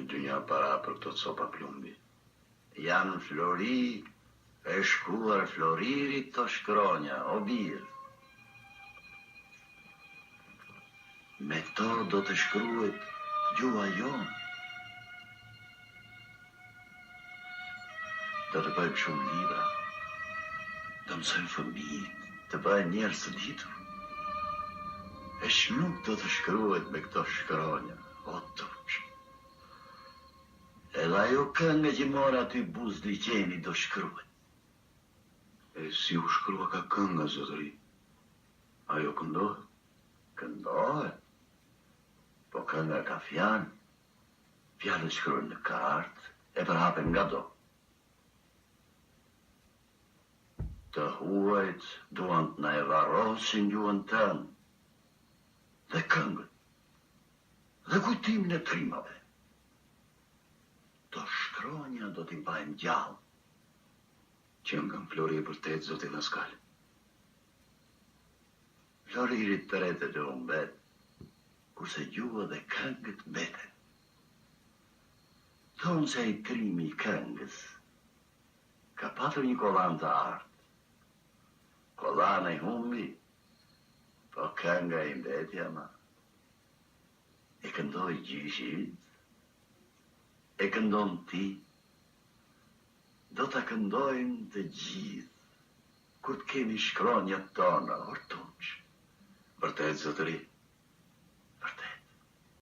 dynja para për këto copa plumbi. Janë Flori, e shkruar Floririt të shkronja, o birë. Me to do të shkruhet gjua jonë. Do të bëjmë shumë libra, do mësojmë fëmijët, të bëjmë njerëz të ditur. E nuk do të shkruhet me këto shkronja, o tuq. Edhe ajo këngë që mora aty buz liqeni do shkruhet. E si u shkrua ka kënga, zotëri? Ajo këndohet? Këndohet. Po kënga ka fjanë. Fjalët shkruhen në kartë, e përhapen nga do. Të huajt duan të na e varrosin gjuhën tënë. Dhe këngën, dhe kujtimin e trimave. To shkronja do t'i mbajmë gjallë. Qëngën Flori e vërtet, zoti Naskal. Floririt të retet e umbet, kurse gjua dhe këngët mbeten. Thonë se i trimi i këngës ka patër një kolan të artë. Kolan e humbi, po kënga i mbetja ma. E këndoj gjishit, e këndon ti, do të këndojnë të gjithë, kur të kemi shkronjat tona, ortuq. Vërtet, zotëri,